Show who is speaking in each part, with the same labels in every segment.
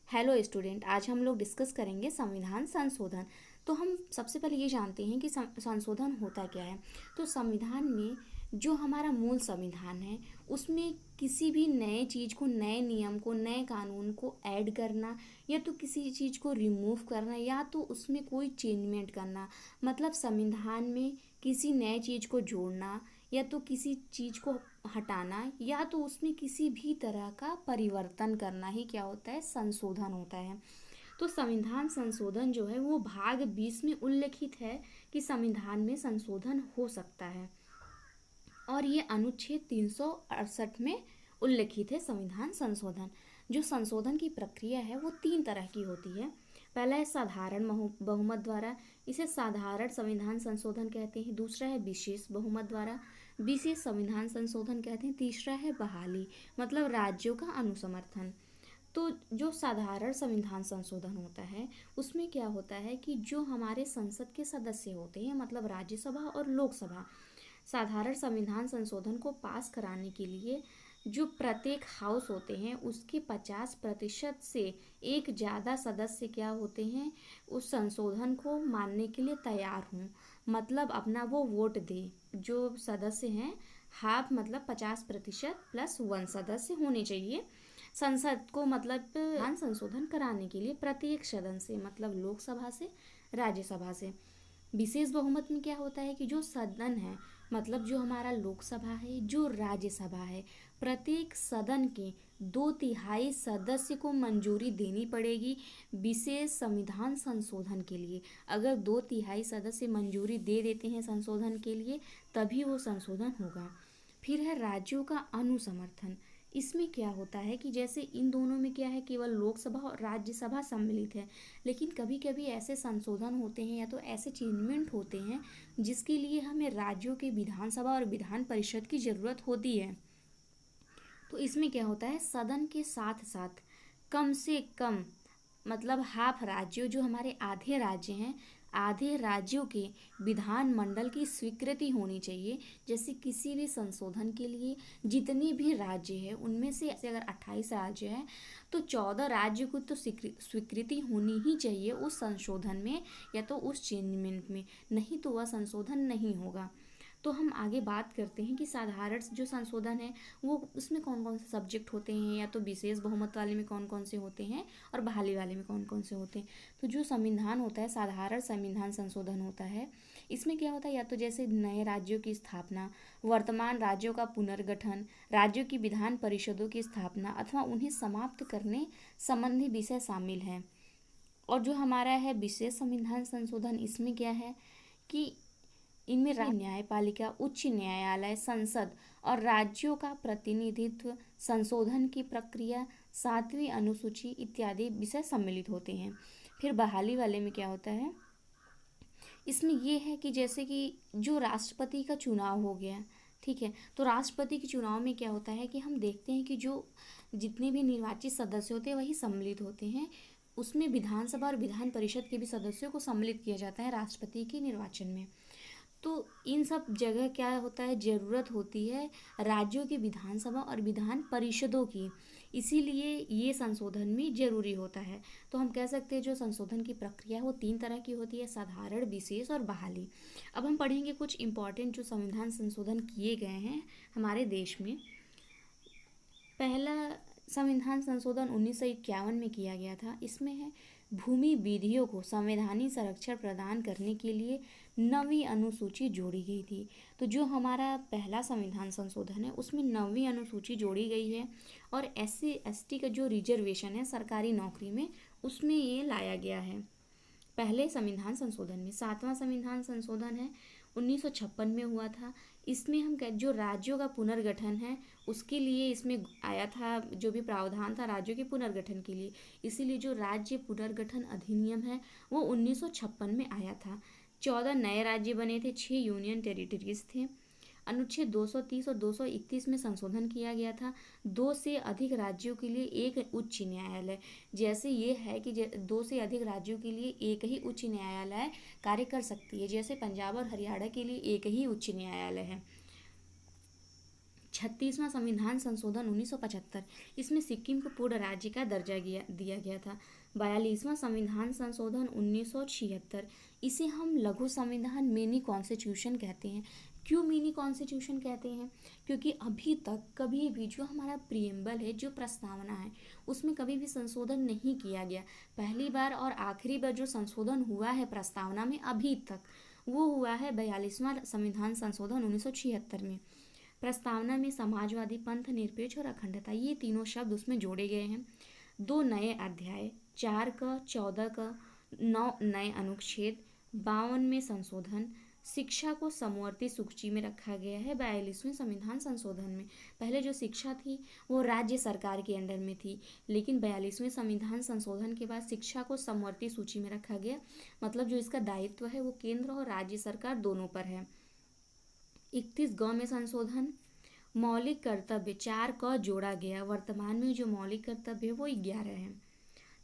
Speaker 1: Hello student, आज हम लोग डिस्कस करेंगे संविधान संशोधन। तो हम सबसे पहले ये जानते हैं कि संशोधन होता क्या है। तो संविधान में जो हमारा मूल संविधान है उसमें किसी भी नए चीज़ को, नए नियम को, नए कानून को ऐड करना या तो किसी चीज़ को रिमूव करना या तो उसमें कोई चेंजमेंट करना, मतलब संविधान में किसी नए चीज़ को जोड़ना या तो किसी चीज़ को हटाना या तो उसमें किसी भी तरह का परिवर्तन करना ही क्या होता है, संशोधन होता है। तो संविधान संशोधन जो है वो भाग 20 में उल्लेखित है कि संविधान में संशोधन हो सकता है और ये अनुच्छेद 368 में उल्लेखित है संविधान संशोधन। जो संशोधन की प्रक्रिया है वो 3 तरह की होती है। पहला है साधारण बहुमत द्वारा, इसे साधारण संविधान संशोधन कहते हैं। दूसरा है विशेष बहुमत द्वारा, विशेष संविधान संशोधन कहते हैं। तीसरा है बहाली, मतलब राज्यों का अनुसमर्थन। तो जो साधारण संविधान संशोधन होता है उसमें क्या होता है कि जो हमारे संसद के सदस्य होते हैं, मतलब राज्यसभा और लोकसभा, साधारण संविधान संशोधन को पास कराने के लिए जो प्रत्येक हाउस होते हैं उसके 50% से एक ज़्यादा सदस्य क्या होते हैं, उस संशोधन को मानने के लिए तैयार हों, मतलब अपना वो वोट दे। जो सदस्य हैं हाफ, मतलब 50% प्लस 1 सदस्य होने चाहिए संसद को, मतलब संविधान संशोधन कराने के लिए प्रत्येक सदन से, मतलब लोकसभा से, राज्यसभा से। विशेष बहुमत में क्या होता है कि जो सदन है, मतलब जो हमारा लोकसभा है, जो राज्यसभा है, प्रत्येक सदन के 2/3 सदस्य को मंजूरी देनी पड़ेगी विशेष संविधान संशोधन के लिए। अगर 2/3 सदस्य मंजूरी दे देते हैं संशोधन के लिए तभी वो संशोधन होगा। फिर है राज्यों का अनुसमर्थन। इसमें क्या होता है कि जैसे इन दोनों में क्या है, केवल लोकसभा और राज्यसभा सम्मिलित है, लेकिन कभी कभी ऐसे संशोधन होते हैं या तो ऐसे चेंजमेंट होते हैं जिसके लिए हमें राज्यों के विधानसभा और विधान परिषद की ज़रूरत होती है। तो इसमें क्या होता है, सदन के साथ साथ कम से कम, मतलब हाफ राज्यों, जो हमारे आधे राज्य हैं, आधे राज्यों के विधानमंडल की स्वीकृति होनी चाहिए। जैसे किसी भी संशोधन के लिए जितने भी राज्य हैं उनमें से ऐसे अगर 28 राज्य हैं तो 14 राज्य को तो स्वीकृति होनी ही चाहिए उस संशोधन में या तो उस चेंजमेंट में, नहीं तो वह संशोधन नहीं होगा। तो हम आगे बात करते हैं कि साधारण जो संशोधन है वो उसमें कौन कौन से सब्जेक्ट होते हैं, या तो विशेष बहुमत वाले में कौन कौन से होते हैं और बहाली वाले में कौन कौन से होते हैं। तो जो संविधान होता है, साधारण संविधान संशोधन होता है, इसमें क्या होता है, या तो जैसे नए राज्यों की स्थापना, वर्तमान राज्यों का पुनर्गठन, राज्यों की विधान परिषदों की स्थापना अथवा उन्हें समाप्त करने संबंधी विषय शामिल हैं। और जो हमारा है विशेष संविधान संशोधन, इसमें क्या है कि इनमें न्यायपालिका, उच्च न्यायालय, संसद और राज्यों का प्रतिनिधित्व, संशोधन की प्रक्रिया, 7वीं अनुसूची इत्यादि विषय सम्मिलित होते हैं। फिर बहाली वाले में क्या होता है, इसमें ये है कि जैसे कि जो राष्ट्रपति का चुनाव हो गया, ठीक है, तो राष्ट्रपति के चुनाव में क्या होता है कि हम देखते हैं कि जो जितने भी निर्वाचित सदस्य होते हैं वही सम्मिलित होते हैं। उसमें विधानसभा और विधान परिषद के भी सदस्यों को सम्मिलित किया जाता है राष्ट्रपति के निर्वाचन में। तो इन सब जगह क्या होता है, ज़रूरत होती है राज्यों की विधानसभा और विधान परिषदों की, इसीलिए ये संशोधन भी जरूरी होता है। तो हम कह सकते हैं जो संशोधन की प्रक्रिया वो 3 तरह की होती है, साधारण, विशेष और बहाली। अब हम पढ़ेंगे कुछ इम्पॉर्टेंट जो संविधान संशोधन किए गए हैं हमारे देश में। पहला संविधान संशोधन 1951 में किया गया था। इसमें है भूमि विधियों को संवैधानिक संरक्षण प्रदान करने के लिए 9वीं अनुसूची जोड़ी गई थी। तो जो हमारा पहला संविधान संशोधन है उसमें 9वीं अनुसूची जोड़ी गई है और SC ST का जो रिजर्वेशन है सरकारी नौकरी में, उसमें ये लाया गया है पहले संविधान संशोधन में। 7वां संविधान संशोधन है 1956 में हुआ था। इसमें हम जो राज्यों का पुनर्गठन है उसके लिए इसमें आया था, जो भी प्रावधान था राज्यों के पुनर्गठन के लिए, इसीलिए जो राज्य पुनर्गठन अधिनियम है वो 1956 में आया था। 14 नए राज्य बने थे, 6 यूनियन टेरिटरीज थे। अनुच्छेद 230 और 231 में संशोधन किया गया था। 2 से अधिक राज्यों के लिए एक उच्च न्यायालय, जैसे ये है कि 2 से अधिक राज्यों के लिए एक ही उच्च न्यायालय कार्य कर सकती है, जैसे पंजाब और हरियाणा के लिए एक ही उच्च न्यायालय है। 36वां संविधान संशोधन 1975, इसमें सिक्किम को पूर्ण राज्य का दर्जा दिया गया था। 42वां संविधान संशोधन 1976, इसे हम लघु संविधान मिनी कॉन्स्टिट्यूशन कहते हैं। क्यों मिनी कॉन्स्टिट्यूशन कहते हैं? क्योंकि अभी तक कभी भी जो हमारा प्रिएम्बल है, जो प्रस्तावना है, उसमें कभी भी संशोधन नहीं किया गया। पहली बार और आखिरी बार जो संशोधन हुआ है प्रस्तावना में अभी तक, वो हुआ है 42वां संविधान संशोधन 1976 में। प्रस्तावना में समाजवादी, पंथ निरपेक्ष और अखंडता, ये तीनों शब्द उसमें जोड़े गए हैं। 2 नए अध्याय, 4 का 14 का 9 नए अनुच्छेद, 52 में संशोधन, शिक्षा को समवर्ती सूची में रखा गया है 42वें संविधान संशोधन में। पहले जो शिक्षा थी वो राज्य सरकार के अंडर में थी, लेकिन 42वें संविधान संशोधन के बाद शिक्षा को समवर्ती सूची में रखा गया। मतलब जो इसका दायित्व है वो केंद्र और राज्य सरकार दोनों पर है। 31 ग में संशोधन, मौलिक कर्तव्य 4 क जोड़ा गया। वर्तमान में जो मौलिक कर्तव्य है वो 11 है।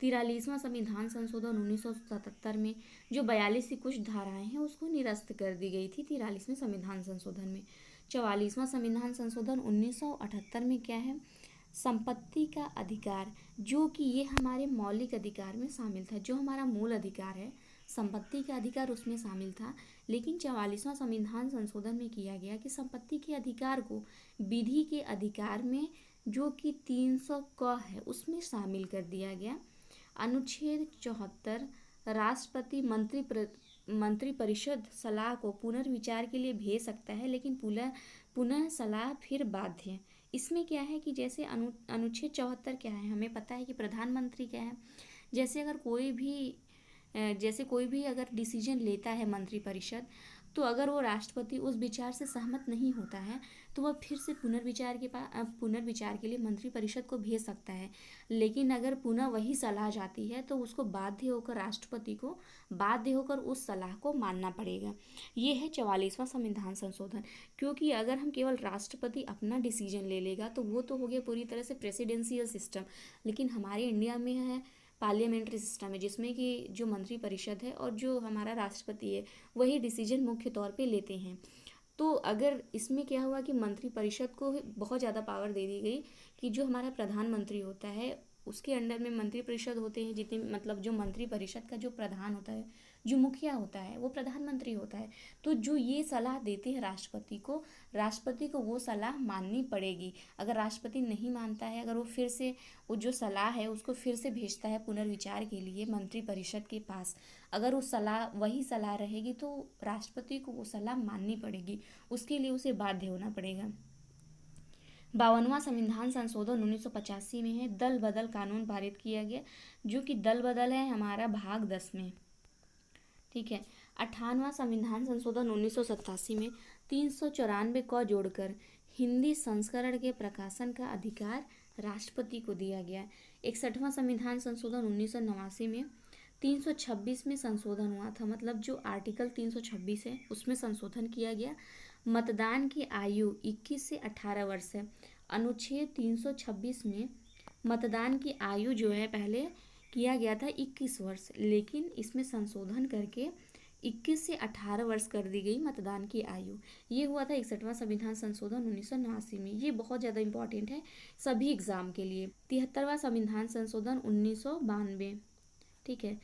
Speaker 1: 43वां संविधान संशोधन 1977 में जो 42 की कुछ धाराएं हैं उसको निरस्त कर दी गई थी 43वें संविधान संशोधन में। 44वां संविधान संशोधन 1978 में क्या है? संपत्ति का अधिकार, जो कि ये हमारे मौलिक अधिकार में शामिल था। जो हमारा मूल अधिकार है संपत्ति का अधिकार उसमें शामिल था, लेकिन 44वां संविधान संशोधन में किया गया कि संपत्ति के अधिकार को विधि के अधिकार में, जो कि 300 क है, उसमें शामिल कर दिया गया। अनुच्छेद 74, राष्ट्रपति मंत्रिपरिषद सलाह को पुनर्विचार के लिए भेज सकता है, लेकिन पुनः सलाह फिर बाध्य है। इसमें क्या है कि जैसे अनुच्छेद 74 क्या है, हमें पता है कि प्रधानमंत्री क्या है। जैसे कोई भी अगर डिसीजन लेता है मंत्रिपरिषद, तो अगर वो राष्ट्रपति उस विचार से सहमत नहीं होता है तो वह फिर से पुनर्विचार के लिए मंत्रिपरिषद को भेज सकता है। लेकिन अगर पुनः वही सलाह जाती है तो उसको राष्ट्रपति को बाध्य होकर उस सलाह को मानना पड़ेगा। ये है 44वां संविधान संशोधन। क्योंकि अगर हम केवल राष्ट्रपति अपना डिसीजन ले लेगा तो वो तो हो गया पूरी तरह से प्रेसिडेंशियल सिस्टम, लेकिन हमारे इंडिया में है पार्लियामेंट्री सिस्टम है, जिसमें कि जो मंत्रिपरिषद है और जो हमारा राष्ट्रपति है वही डिसीजन मुख्य तौर पे लेते हैं। तो अगर इसमें क्या हुआ कि मंत्रिपरिषद को बहुत ज़्यादा पावर दे दी गई कि जो हमारा प्रधानमंत्री होता है उसके अंडर में मंत्रिपरिषद होते हैं जितने, मतलब जो मंत्रिपरिषद का जो प्रधान होता है, जो मुखिया होता है, वो प्रधानमंत्री होता है। तो जो ये सलाह देते हैं राष्ट्रपति को वो सलाह माननी पड़ेगी। अगर राष्ट्रपति नहीं मानता है, अगर वो फिर से वो जो सलाह है उसको फिर से भेजता है पुनर्विचार के लिए मंत्रिपरिषद के पास, अगर वही सलाह रहेगी तो राष्ट्रपति को वो सलाह माननी पड़ेगी, उसके लिए उसे बाध्य होना पड़ेगा। 52वां संविधान संशोधन 1985 में है, दल बदल कानून पारित किया गया, जो कि दल बदल है हमारा भाग 10 में। ठीक है। 58वां संविधान संशोधन 1987 में 394 क जोड़कर हिंदी संस्करण के प्रकाशन का अधिकार राष्ट्रपति को दिया गया। 61वां संविधान संशोधन 1989 में 326 में संशोधन हुआ था, मतलब जो आर्टिकल 326 है उसमें संशोधन किया गया। मतदान की आयु 21 से 18 वर्ष है। अनुच्छेद 326 में मतदान की आयु जो है पहले किया गया था 21 वर्ष, लेकिन इसमें संशोधन करके 21 से 18 वर्ष कर दी गई मतदान की आयु। ये हुआ था 61वां संविधान संशोधन 1989 में। ये बहुत ज़्यादा इंपॉर्टेंट है सभी एग्जाम के लिए। 73वां संविधान संशोधन 1992, ठीक है,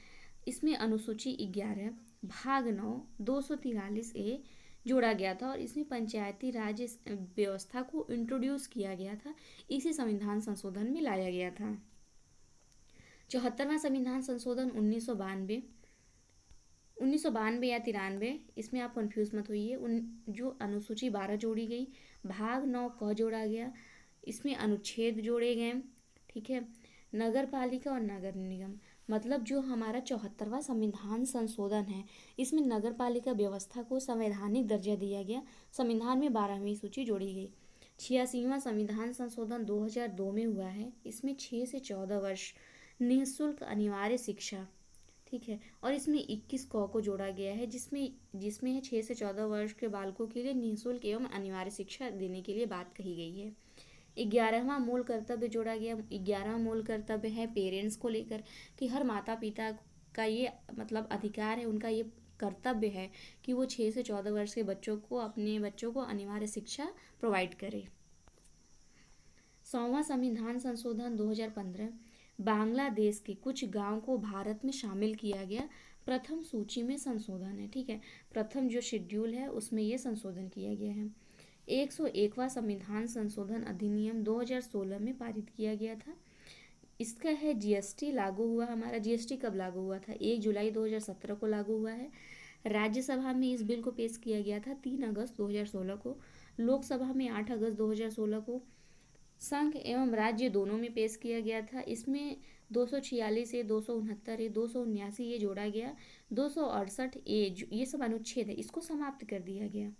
Speaker 1: इसमें अनुसूची 11 भाग 9 243A जोड़ा गया था और इसमें पंचायती राज व्यवस्था को इंट्रोड्यूस किया गया था, इसी संविधान संशोधन में लाया गया था। 74वां संविधान संशोधन 1992 या 93, इसमें आप कंफ्यूज मत होइए। जो अनुसूची 12 जोड़ी गई, भाग 9 क जोड़ा गया, इसमें अनुच्छेद जोड़े गए, ठीक है। नगर पालिका और नगर निगम, मतलब जो हमारा 74वां संविधान संशोधन है इसमें नगर पालिका व्यवस्था को संवैधानिक दर्जा दिया गया। संविधान में 12वीं सूची जोड़ी गई। 86वां संविधान संशोधन 2002 में हुआ है, इसमें 6 से 14 वर्ष निःशुल्क अनिवार्य शिक्षा, ठीक है, और इसमें 21 को जोड़ा गया है, जिसमें है 6 से 14 वर्ष के बालकों के लिए निःशुल्क एवं अनिवार्य शिक्षा देने के लिए बात कही गई है। 11वां मूल कर्तव्य जोड़ा गया। 11वां मूल कर्तव्य है पेरेंट्स को लेकर कि हर माता पिता का ये मतलब अधिकार है, उनका ये कर्तव्य है कि वो 6 से 14 वर्ष के बच्चों को, अपने बच्चों को अनिवार्य शिक्षा प्रोवाइड करे। 100वां संविधान संशोधन 2015, बांग्लादेश के कुछ गांव को भारत में शामिल किया गया। प्रथम सूची में संशोधन है, ठीक है, प्रथम जो शेड्यूल है उसमें ये संशोधन किया गया है। 101वां संविधान संशोधन अधिनियम 2016 में पारित किया गया था। इसका है जीएसटी लागू हुआ। हमारा जीएसटी कब लागू हुआ था? 1 जुलाई 2017 को लागू हुआ है। राज्यसभा में इस बिल को पेश किया गया था 3 अगस्त 2016 को, लोकसभा में 8 अगस्त 2016 को, संघ एवं राज्य दोनों में पेश किया गया था। इसमें 246 ए, 269 ए, 279 ये जोड़ा गया, 268 ए, ये सब अनुच्छेद है, इसको समाप्त कर दिया गया।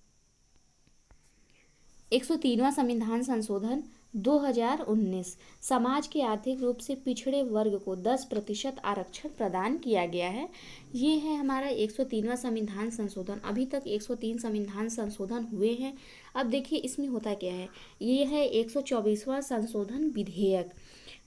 Speaker 1: 103वां संविधान संशोधन 2019, समाज के आर्थिक रूप से पिछड़े वर्ग को 10% आरक्षण प्रदान किया गया है। ये है हमारा 103वां संविधान संशोधन। अभी तक 103 संविधान संशोधन हुए हैं। अब देखिए इसमें होता क्या है, ये है 124वां संशोधन विधेयक।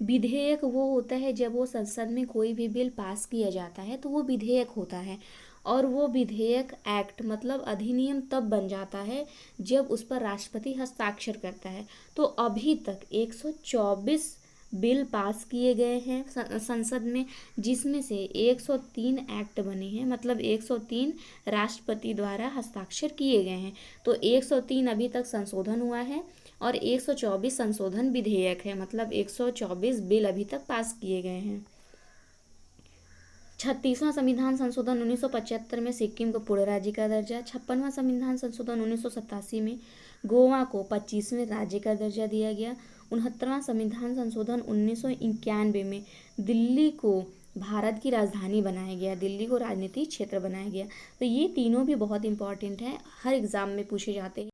Speaker 1: विधेयक वो होता है जब वो संसद में कोई भी बिल पास किया जाता है तो वो विधेयक होता है, और वो विधेयक एक्ट मतलब अधिनियम तब बन जाता है जब उस पर राष्ट्रपति हस्ताक्षर करता है। तो अभी तक 124 बिल पास किए गए हैं संसद में, जिसमें से 103 एक्ट बने हैं, मतलब 103 राष्ट्रपति द्वारा हस्ताक्षर किए गए हैं। तो 103 अभी तक संशोधन हुआ है और 124 संशोधन विधेयक है, मतलब 124 बिल अभी तक पास किए गए हैं। 36वां संविधान संशोधन 1975 में सिक्किम को पूर्ण राज्य का दर्जा। 56वां संविधान संशोधन 1987 में गोवा को 25वें राज्य का दर्जा दिया गया। 69वां संविधान संशोधन 1991 में दिल्ली को भारत की राजधानी बनाया गया, दिल्ली को राजनीतिक क्षेत्र बनाया गया। तो ये तीनों भी बहुत इंपॉर्टेंट हैं, हर एग्जाम में पूछे जाते हैं।